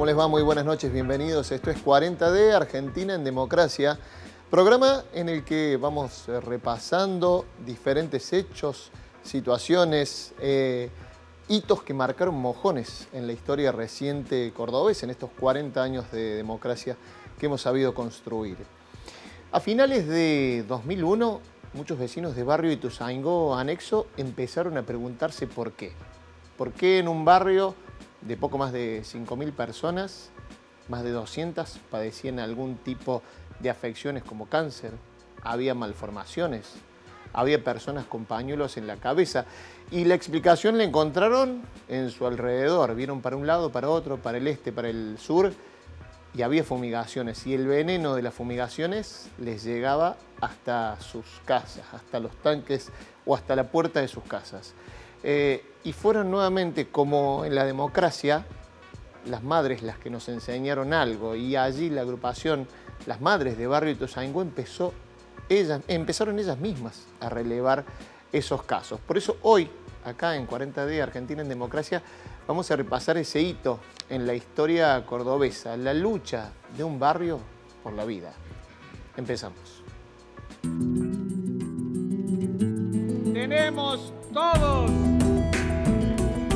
¿Cómo les va? Muy buenas noches, bienvenidos. Esto es 40D, Argentina en Democracia, programa en el que vamos repasando diferentes hechos, situaciones, hitos que marcaron mojones en la historia reciente cordobesa, en estos 40 años de democracia que hemos sabido construir. A finales de 2001, muchos vecinos de barrio Ituzaingó anexo empezaron a preguntarse por qué. ¿Por qué en un barrio de poco más de 5.000 personas, más de 200 padecían algún tipo de afecciones como cáncer? Había malformaciones, había personas con pañuelos en la cabeza y la explicación la encontraron en su alrededor. Vieron para un lado, para otro, para el este, para el sur y había fumigaciones y el veneno de las fumigaciones les llegaba hasta sus casas, hasta los tanques o hasta la puerta de sus casas. Y fueron nuevamente, como en la democracia, las madres las que nos enseñaron algo. Y allí la agrupación, las madres de barrio Ituzaingó, empezaron ellas mismas a relevar esos casos. Por eso hoy, acá en 40D, Argentina en Democracia, vamos a repasar ese hito en la historia cordobesa, la lucha de un barrio por la vida. Empezamos. Tenemos todos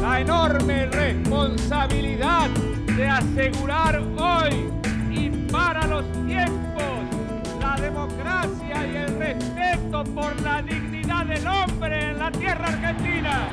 la enorme responsabilidad de asegurar hoy y para los tiempos la democracia y el respeto por la dignidad del hombre en la tierra argentina.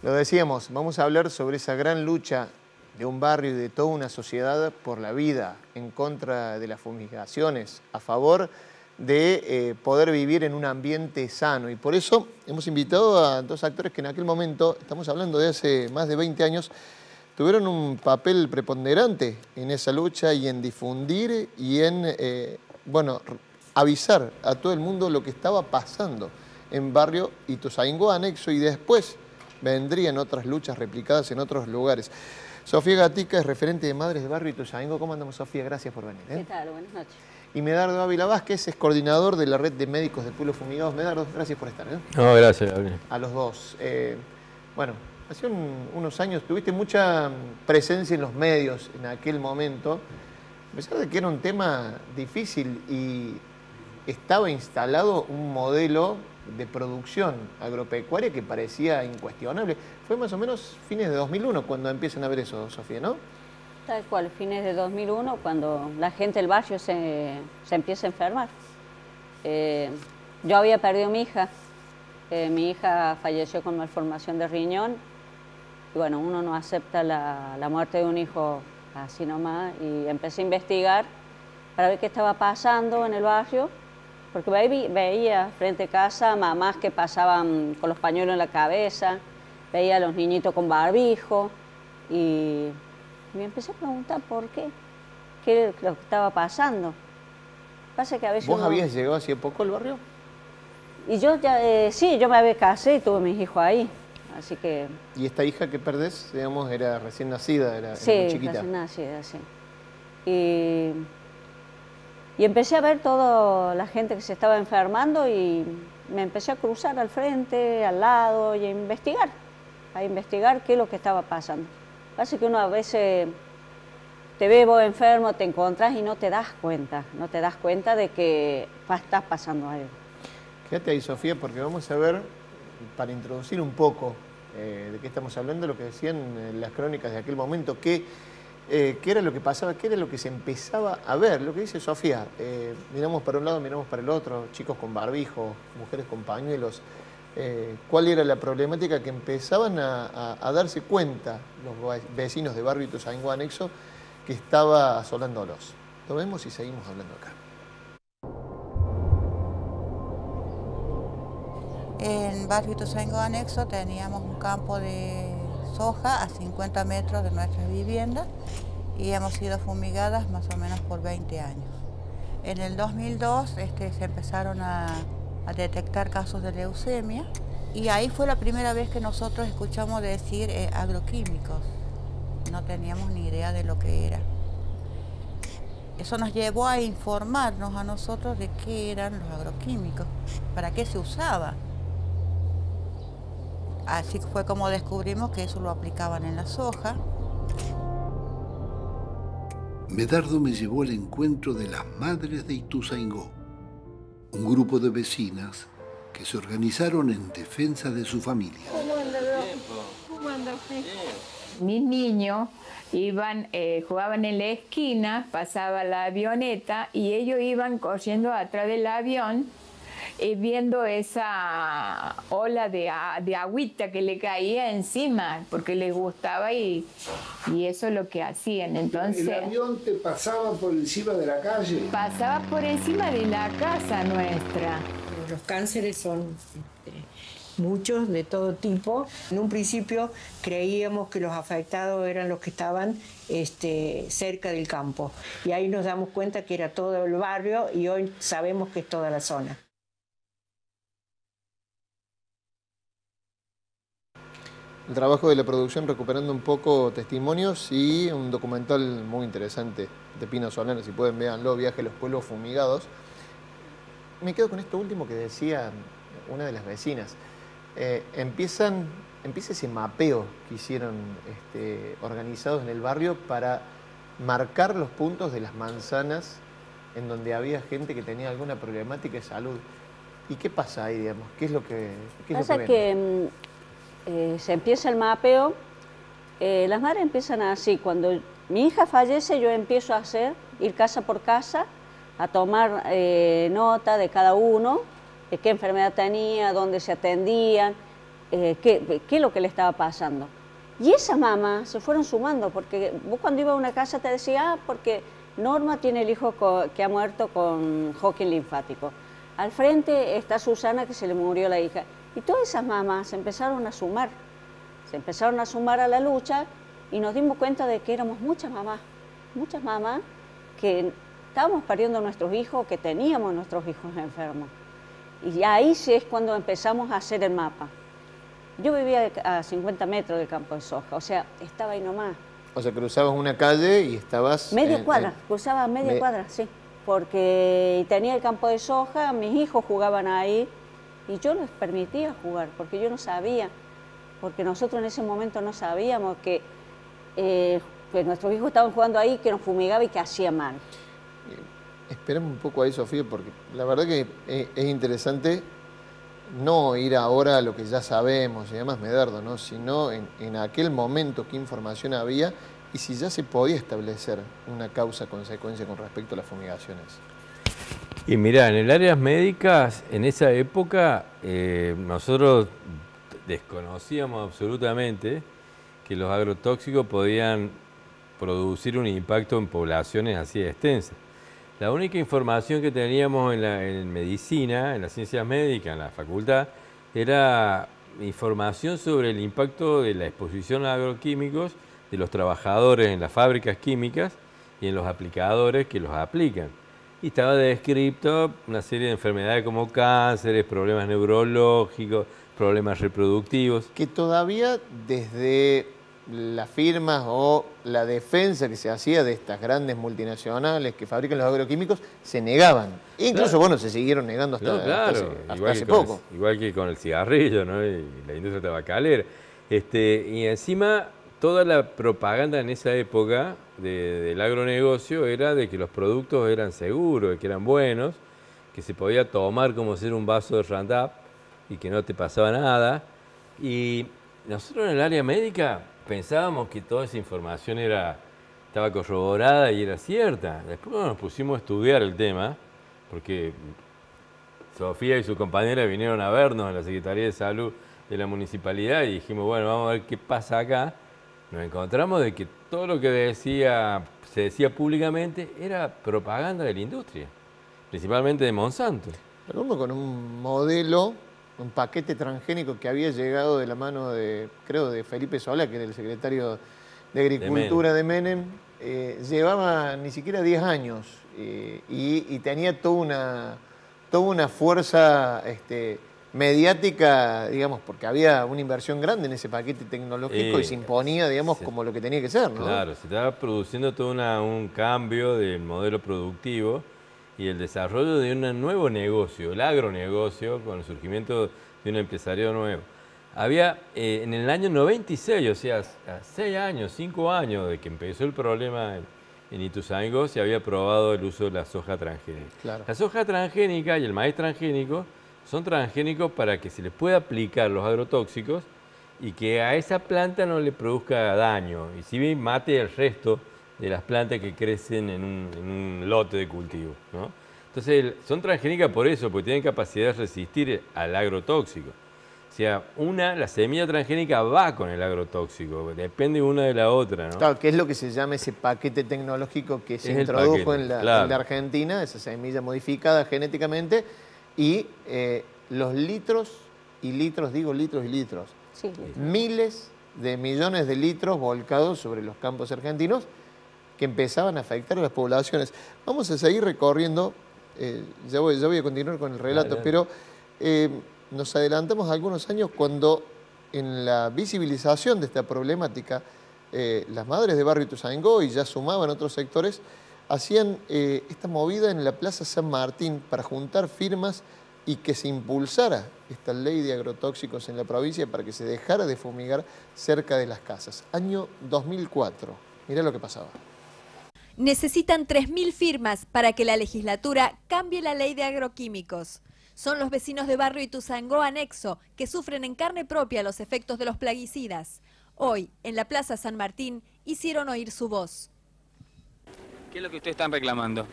Lo decíamos, vamos a hablar sobre esa gran lucha de un barrio y de toda una sociedad por la vida, en contra de las fumigaciones, a favor de poder vivir en un ambiente sano. Y por eso hemos invitado a dos actores que en aquel momento, estamos hablando de hace más de 20 años, tuvieron un papel preponderante en esa lucha y en difundir y en, avisar a todo el mundo lo que estaba pasando en barrio Ituzaingó anexo y después vendrían otras luchas replicadas en otros lugares. Sofía Gatica es referente de Madres de Barrio Ituzaingó. ¿Cómo andamos, Sofía? Gracias por venir. ¿Qué tal? Buenas noches. Y Medardo Ávila Vázquez es coordinador de la Red de Médicos de Pueblos Fumigados. Medardo, gracias por estar. No, gracias, Gabriel. A los dos. Hace unos años tuviste mucha presencia en los medios en aquel momento, a pesar de que era un tema difícil y estaba instalado un modelo de producción agropecuaria que parecía incuestionable. Fue más o menos fines de 2001 cuando empiezan a ver eso, Sofía, ¿no? Tal cual, fines de 2001, cuando la gente del barrio se empieza a enfermar. Yo había perdido a mi hija falleció con malformación de riñón, y bueno, uno no acepta la muerte de un hijo así nomás, y empecé a investigar para ver qué estaba pasando en el barrio, porque veía frente a casa mamás que pasaban con los pañuelos en la cabeza, veía a los niñitos con barbijo y me empecé a preguntar por qué era lo que estaba pasando. Pasa que a veces ¿Vos habías llegado hace poco al barrio? Y yo ya, sí, yo me había casado y tuve mis hijos ahí, así que... ¿Y esta hija que perdés, digamos, era recién nacida, era muy sí, chiquita? recién nacida, sí. Y empecé a ver toda la gente que se estaba enfermando y me empecé a cruzar al frente, al lado y a investigar qué es lo que estaba pasando. Pasa que uno a veces te ve vos enfermo, te encontrás y no te das cuenta de que estás pasando algo. Quédate ahí, Sofía, porque vamos a ver, para introducir un poco de qué estamos hablando, lo que decían las crónicas de aquel momento, qué era lo que pasaba, qué era lo que se empezaba a ver. Lo que dice Sofía, miramos para un lado, miramos para el otro, chicos con barbijo, mujeres con pañuelos, cuál era la problemática que empezaban a darse cuenta los vecinos de Barrio Ituzaingó Anexo que estaba asolándolos. Lo vemos y seguimos hablando acá. En Barrio Ituzaingó Anexo teníamos un campo de soja a 50 metros de nuestras viviendas y hemos sido fumigadas más o menos por 20 años. En el 2002 se empezaron a detectar casos de leucemia y ahí fue la primera vez que nosotros escuchamos decir agroquímicos. No teníamos ni idea de lo que era. Eso nos llevó a informarnos a nosotros de qué eran los agroquímicos, para qué se usaba. Así fue como descubrimos que eso lo aplicaban en la soja. Medardo me llevó al encuentro de las madres de Ituzaingó, un grupo de vecinas que se organizaron en defensa de su familia. ¿Cómo anda usted? Mis niños jugaban en la esquina, pasaba la avioneta y ellos iban corriendo atrás del avión viendo esa ola de agüita que le caía encima porque les gustaba y eso es lo que hacían. Entonces, ¿el avión te pasaba por encima de la calle? Pasaba por encima de la casa nuestra. Los cánceres son muchos, de todo tipo. En un principio creíamos que los afectados eran los que estaban cerca del campo. Y ahí nos damos cuenta que era todo el barrio y hoy sabemos que es toda la zona. El trabajo de la producción recuperando un poco testimonios y un documental muy interesante de Pino Solano, si pueden véanlo, Viaje a los pueblos fumigados. Me quedo con esto último que decía una de las vecinas. Empieza ese mapeo que hicieron organizados en el barrio para marcar los puntos de las manzanas en donde había gente que tenía alguna problemática de salud. ¿Y qué pasa ahí, digamos? ¿Qué es lo que pasa que se empieza el mapeo, las madres empiezan así, cuando mi hija fallece yo empiezo a ir casa por casa, a tomar nota de cada uno, de qué enfermedad tenía, dónde se atendían, qué es lo que le estaba pasando. Y esas mamás se fueron sumando, porque vos cuando ibas a una casa te decía, porque Norma tiene el hijo que ha muerto con Hodgkin linfático. Al frente está Susana, que se le murió la hija. Y todas esas mamás se empezaron a sumar a la lucha y nos dimos cuenta de que éramos muchas mamás que estábamos pariendo a nuestros hijos, que teníamos nuestros hijos enfermos. Y ahí sí es cuando empezamos a hacer el mapa. Yo vivía a 50 metros del campo de soja, o sea, estaba ahí nomás. O sea, cruzabas una calle y estabas... Cruzaba media cuadra, sí. Porque tenía el campo de soja, mis hijos jugaban ahí y yo les permitía jugar porque yo no sabía, porque nosotros en ese momento no sabíamos que nuestros hijos estaban jugando ahí, que nos fumigaba y que hacía mal. Esperemos un poco ahí, Sofía, porque la verdad que es interesante no ir ahora a lo que ya sabemos y demás, Medardo, ¿no? Sino en aquel momento qué información había y si ya se podía establecer una causa-consecuencia con respecto a las fumigaciones. Y mirá, en el áreas médicas, en esa época, nosotros desconocíamos absolutamente que los agrotóxicos podían producir un impacto en poblaciones así extensas. La única información que teníamos en medicina, en las ciencias médicas, en la facultad, era información sobre el impacto de la exposición a agroquímicos de los trabajadores en las fábricas químicas y en los aplicadores que los aplican. Y estaba descrito una serie de enfermedades como cánceres, problemas neurológicos, problemas reproductivos. Que todavía desde las firmas o la defensa que se hacía de estas grandes multinacionales que fabrican los agroquímicos se negaban. Incluso, claro, bueno, se siguieron negando hasta hace poco. Igual que con el cigarrillo, ¿no? Y la industria tabacalera. Y encima, toda la propaganda en esa época del agronegocio era de que los productos eran seguros, de que eran buenos, que se podía tomar como ser un vaso de Roundup y que no te pasaba nada. Y nosotros en el área médica pensábamos que toda esa información estaba corroborada y era cierta. Después nos pusimos a estudiar el tema, porque Sofía y su compañera vinieron a vernos en la Secretaría de Salud de la Municipalidad y dijimos, bueno, vamos a ver qué pasa acá. Nos encontramos de que todo lo que se decía públicamente era propaganda de la industria, principalmente de Monsanto. Recuerdo con un modelo, un paquete transgénico que había llegado de la mano de, creo, de Felipe Solá, que era el secretario de Agricultura de Menem, llevaba ni siquiera 10 años y tenía toda una fuerza mediática, digamos, porque había una inversión grande en ese paquete tecnológico y se imponía, digamos, como lo que tenía que ser, ¿no? Claro, se estaba produciendo todo un cambio del modelo productivo y el desarrollo de un nuevo negocio, el agronegocio, con el surgimiento de un empresario nuevo. Había, en el año 96, o sea, a 6 años, 5 años de que empezó el problema en Ituzaingó, se había probado el uso de la soja transgénica. Claro. La soja transgénica y el maíz transgénico son transgénicos para que se les pueda aplicar los agrotóxicos y que a esa planta no le produzca daño y si bien mate el resto de las plantas que crecen en un lote de cultivo, ¿no? Entonces son transgénicas por eso, porque tienen capacidad de resistir al agrotóxico. O sea, la semilla transgénica va con el agrotóxico, depende una de la otra, ¿no? Claro, que es lo que se llama ese paquete tecnológico que se introdujo en la Argentina, esa semilla modificada genéticamente, y los litros y litros, digo litros y litros, Sí. miles de millones de litros volcados sobre los campos argentinos que empezaban a afectar a las poblaciones. Vamos a seguir recorriendo, ya voy a continuar con el relato, pero nos adelantamos algunos años cuando en la visibilización de esta problemática, las madres de Barrio Ituzaingó y ya sumaban otros sectores, hacían esta movida en la Plaza San Martín para juntar firmas y que se impulsara esta ley de agrotóxicos en la provincia para que se dejara de fumigar cerca de las casas. Año 2004. Mirá lo que pasaba. Necesitan 3.000 firmas para que la legislatura cambie la ley de agroquímicos. Son los vecinos de Barrio Ituzaingó Anexo que sufren en carne propia los efectos de los plaguicidas. Hoy, en la Plaza San Martín, hicieron oír su voz. ¿Qué es lo que ustedes están reclamando?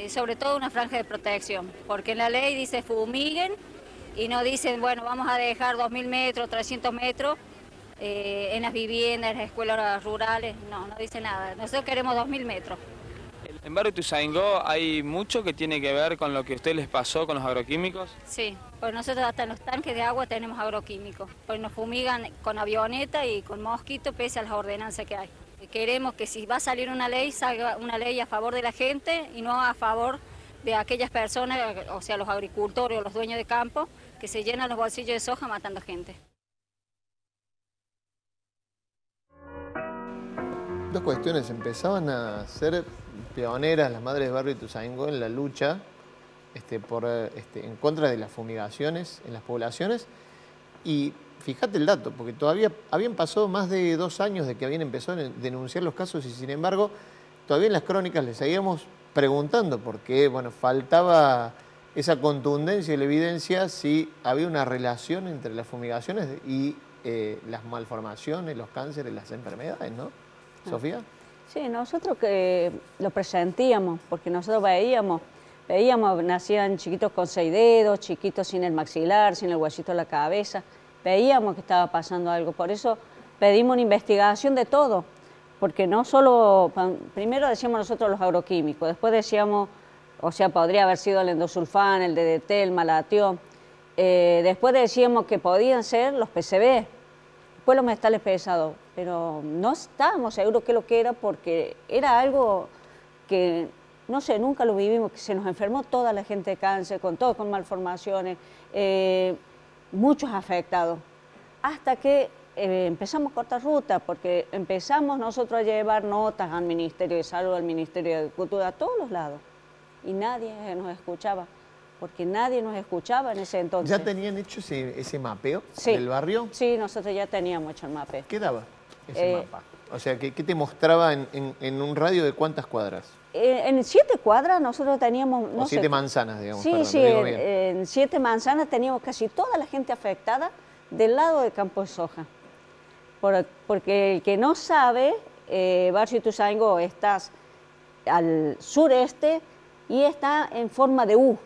Sobre todo una franja de protección, porque en la ley dice fumiguen y no dicen, bueno, vamos a dejar 2.000 metros, 300 metros en las viviendas, en las escuelas rurales. No dice nada. Nosotros queremos 2.000 metros. En Barrio Ituzaingó hay mucho que tiene que ver con lo que a ustedes les pasó con los agroquímicos. Sí, pues nosotros hasta en los tanques de agua tenemos agroquímicos, pues nos fumigan con avioneta y con mosquito pese a las ordenanzas que hay. Queremos que si va a salir una ley, salga una ley a favor de la gente y no a favor de aquellas personas, o sea, los agricultores o los dueños de campo, que se llenan los bolsillos de soja matando gente. Dos cuestiones. Empezaban a ser pioneras las madres de Barrio Ituzaingó en la lucha en contra de las fumigaciones en las poblaciones. Y fíjate el dato, porque todavía habían pasado más de 2 años de que habían empezado a denunciar los casos y sin embargo todavía en las crónicas les seguíamos preguntando porque faltaba esa contundencia y la evidencia si había una relación entre las fumigaciones y las malformaciones, los cánceres, las enfermedades, ¿no? ¿Sofía? Sí, nosotros que lo presentíamos, porque nosotros veíamos, nacían chiquitos con 6 dedos, chiquitos sin el maxilar, sin el huesito de la cabeza, veíamos que estaba pasando algo, por eso pedimos una investigación de todo, porque no solo, primero decíamos nosotros los agroquímicos, después decíamos, o sea, podría haber sido el endosulfán, el DDT, el malatión, después decíamos que podían ser los PCB, después los metales pesados, pero no estábamos seguros qué es lo que era porque era algo que, no sé, nunca lo vivimos, que se nos enfermó toda la gente de cáncer, con malformaciones, muchos afectados, hasta que empezamos a cortar ruta, porque empezamos nosotros a llevar notas al Ministerio de Salud, al Ministerio de Agricultura, a todos los lados, y nadie nos escuchaba, porque nadie nos escuchaba en ese entonces. ¿Ya tenían hecho ese mapeo del barrio? Sí, nosotros ya teníamos hecho el mapeo. ¿Qué daba ese mapa? O sea, ¿qué te mostraba en un radio de cuántas cuadras? En 7 cuadras nosotros teníamos... O 7 manzanas, digamos. Sí, perdón, sí, en 7 manzanas teníamos casi toda la gente afectada del lado del campo de soja. Porque el que no sabe, Barrio Ituzaingó está al sureste y está en forma de U.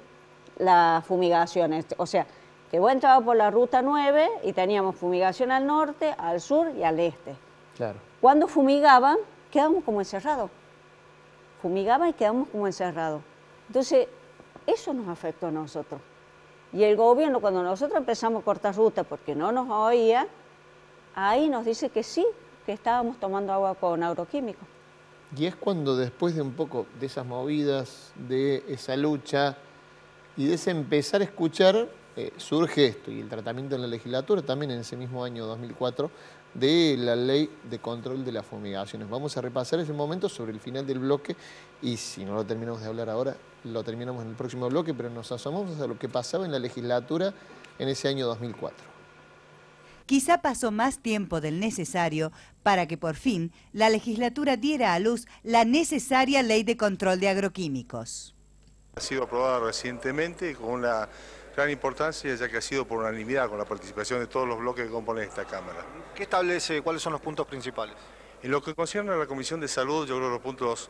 las fumigaciones. O sea, que vos entrabas por la ruta 9 y teníamos fumigación al norte, al sur y al este. Claro. Cuando fumigaban, quedábamos como encerrados. Fumigaban y quedábamos como encerrados. Entonces, eso nos afectó a nosotros. Y el gobierno, cuando nosotros empezamos a cortar ruta porque no nos oía, ahí nos dice que sí, que estábamos tomando agua con agroquímicos. Y es cuando después de un poco de esas movidas, de esa lucha y de ese empezar a escuchar, surge esto y el tratamiento en la legislatura, también en ese mismo año 2004, de la ley de control de las fumigaciones. Vamos a repasar ese momento sobre el final del bloque y si no lo terminamos de hablar ahora, lo terminamos en el próximo bloque, pero nos asomamos a lo que pasaba en la legislatura en ese año 2004. Quizá pasó más tiempo del necesario para que por fin la legislatura diera a luz la necesaria ley de control de agroquímicos. Ha sido aprobada recientemente con una gran importancia, ya que ha sido por unanimidad con la participación de todos los bloques que componen esta Cámara. ¿Qué establece? ¿Cuáles son los puntos principales? En lo que concierne a la Comisión de Salud, yo creo que los puntos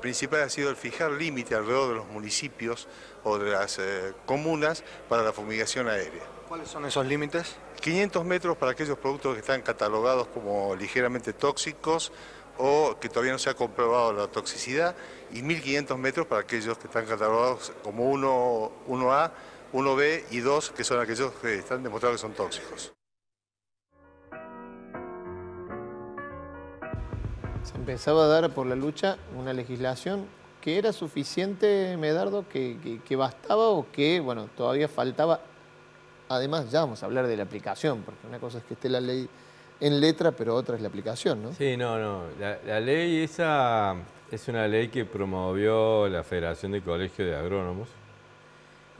principales ha sido el fijar límite alrededor de los municipios o de las comunas para la fumigación aérea. ¿Cuáles son esos límites? 500 metros para aquellos productos que están catalogados como ligeramente tóxicos o que todavía no se ha comprobado la toxicidad, y 1500 metros para aquellos que están catalogados como 1A, 1B y 2, que son aquellos que están demostrados que son tóxicos. Se empezaba a dar por la lucha una legislación que era suficiente, Medardo, que bastaba o que, bueno, todavía faltaba. Además, ya vamos a hablar de la aplicación, porque una cosa es que esté la ley en letra, pero otra es la aplicación, ¿no? Sí, no. La ley esa es una ley que promovió la Federación de Colegios de Agrónomos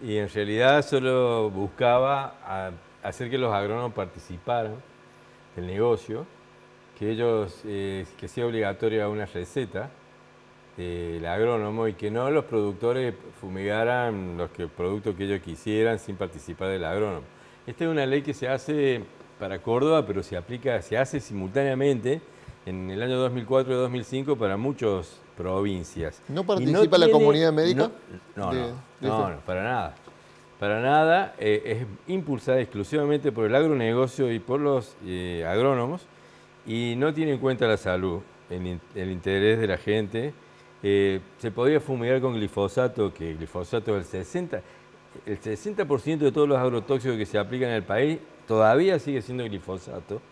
y en realidad solo buscaba hacer que los agrónomos participaran del negocio, que ellos, que sea obligatoria una receta del agrónomo y que no los productores fumigaran los productos que ellos quisieran sin participar del agrónomo. Esta es una ley que se hace para Córdoba, pero se hace simultáneamente en el año 2004 y 2005 para muchas provincias. ¿No participa la comunidad médica? No, para nada. Para nada, es impulsada exclusivamente por el agronegocio y por los agrónomos y no tiene en cuenta la salud, el interés de la gente. Se podría fumigar con glifosato, que el glifosato es el 60% de todos los agrotóxicos que se aplican en el país todavía sigue siendo glifosato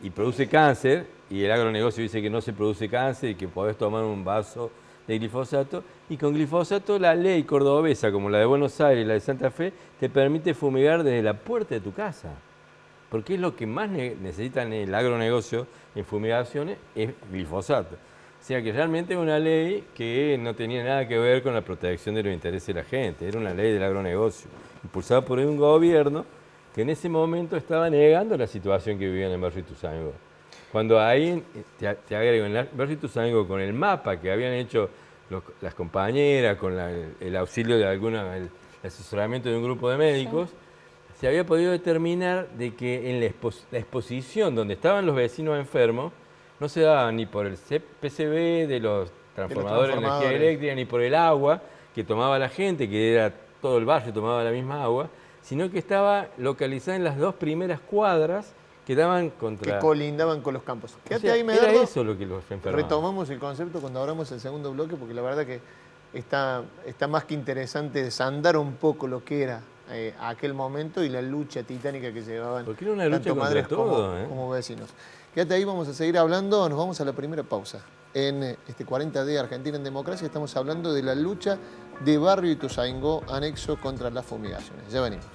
y produce cáncer, y el agronegocio dice que no se produce cáncer y que podés tomar un vaso de glifosato, y con glifosato la ley cordobesa, como la de Buenos Aires y la de Santa Fe, te permite fumigar desde la puerta de tu casa, porque es lo que más necesitan el agronegocio en fumigaciones, es glifosato. O sea que realmente es una ley que no tenía nada que ver con la protección de los intereses de la gente, era una ley del agronegocio, impulsada por un gobierno que en ese momento estaba negando la situación que vivían en Barrio Ituzaingó. Cuando ahí, te agrego, en Barrio Ituzaingó, con el mapa que habían hecho las compañeras, con el auxilio de el asesoramiento de un grupo de médicos, sí, se había podido determinar de que en la exposición donde estaban los vecinos enfermos, no se daba ni por el PCB de los transformadores de energía eléctrica, ni por el agua que tomaba la gente, que era todo el barrio tomaba la misma agua, sino que estaba localizada en las 2 primeras cuadras que daban contra... Que colindaban con los campos. Quédate ahí, Medardo. Era eso lo que los enfermaba. Retomamos el concepto cuando abramos el segundo bloque, porque la verdad que está más que interesante desandar un poco lo que era aquel momento y la lucha titánica que llevaban porque era una lucha tanto madres todo, como vecinos. Quédate ahí, vamos a seguir hablando, nos vamos a la primera pausa. En este 40D Argentina en Democracia estamos hablando de la lucha de Barrio Ituzaingó anexo contra las fumigaciones. Ya venimos.